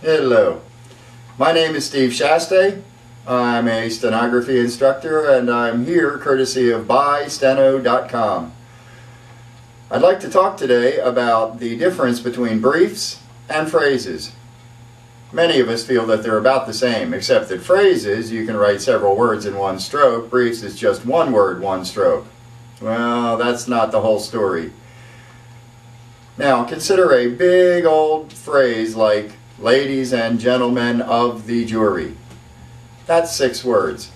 Hello, my name is Steve Shaste. I'm a stenography instructor and I'm here courtesy of Steno.com. I'd like to talk today about the difference between briefs and phrases. Many of us feel that they're about the same, except that phrases you can write several words in one stroke. Briefs is just one word, one stroke. Well, that's not the whole story. Now consider a big old phrase like ladies and gentlemen of the jury. That's 6 words.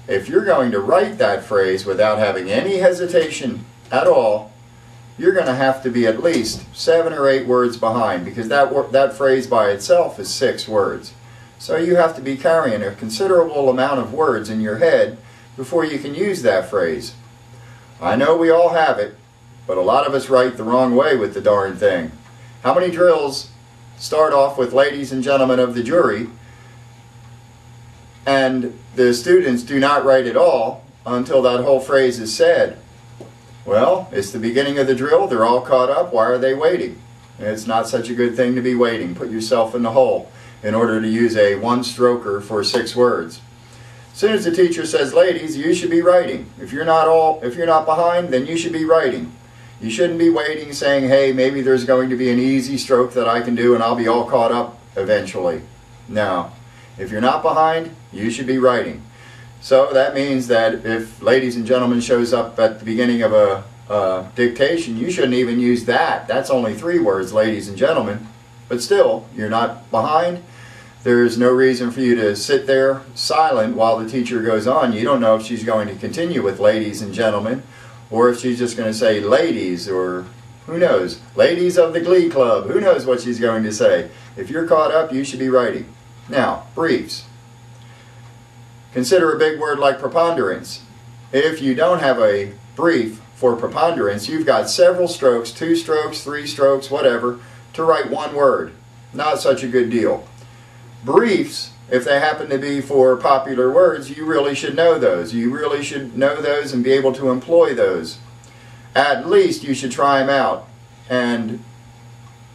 If you're going to write that phrase without having any hesitation at all, you're going to have to be at least 7 or 8 words behind, because that phrase by itself is 6 words. So you have to be carrying a considerable amount of words in your head before you can use that phrase. I know we all have it, but a lot of us write the wrong way with the darn thing. How many drills start off with ladies and gentlemen of the jury, and the students do not write at all until that whole phrase is said? Well, it's the beginning of the drill, they're all caught up, why are they waiting? It's not such a good thing to be waiting. Put yourself in the hole in order to use a one-stroker for 6 words. As soon as the teacher says ladies, you should be writing. If you're not behind, then you should be writing. You shouldn't be waiting saying, hey, maybe there's going to be an easy stroke that I can do and I'll be all caught up eventually. No. If you're not behind, you should be writing. So that means that if ladies and gentlemen shows up at the beginning of a dictation, you shouldn't even use that. That's only 3 words, ladies and gentlemen. But still, you're not behind. There's no reason for you to sit there silent while the teacher goes on. You don't know if she's going to continue with ladies and gentlemen, or if she's just going to say ladies, or who knows, ladies of the glee club. Who knows what she's going to say. If you're caught up, you should be writing. Now, briefs. Consider a big word like preponderance. If you don't have a brief for preponderance, you've got several strokes, 2 strokes, 3 strokes, whatever, to write one word. Not such a good deal. Briefs, if they happen to be for popular words, you really should know those. You really should know those and be able to employ those. At least you should try them out and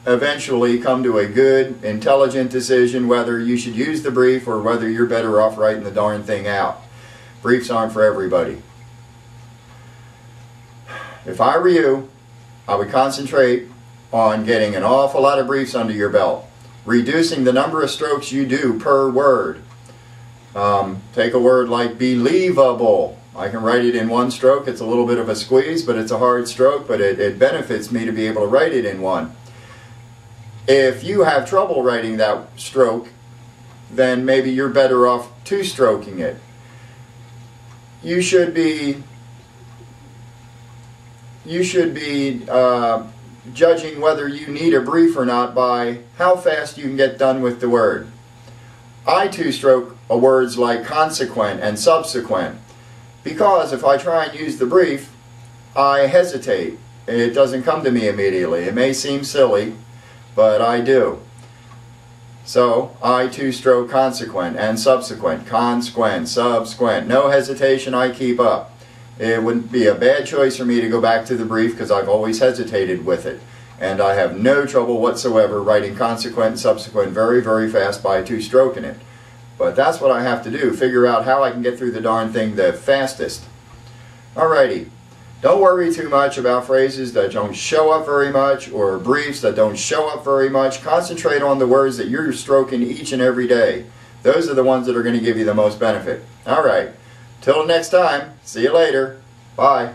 eventually come to a good, intelligent decision whether you should use the brief or whether you're better off writing the darn thing out. Briefs aren't for everybody. If I were you, I would concentrate on getting an awful lot of briefs under your belt. Reducing the number of strokes you do per word. Take a word like believable. I can write it in 1 stroke. It's a little bit of a squeeze, but it's a hard stroke, but it benefits me to be able to write it in 1. If you have trouble writing that stroke, then maybe you're better off 2-stroking it. You should be judging whether you need a brief or not by how fast you can get done with the word. I 2-stroke words like consequent and subsequent, because if I try and use the brief, I hesitate. It doesn't come to me immediately. It may seem silly, but I do. So I 2-stroke consequent and subsequent, consequent, subsequent. No hesitation, I keep up. It wouldn't be a bad choice for me to go back to the brief because I've always hesitated with it. And I have no trouble whatsoever writing consequent and subsequent very, very fast by 2-stroking it. But that's what I have to do, figure out how I can get through the darn thing the fastest. Alrighty. Don't worry too much about phrases that don't show up very much or briefs that don't show up very much. Concentrate on the words that you're stroking each and every day. Those are the ones that are going to give you the most benefit. Alright. Till next time, see you later. Bye.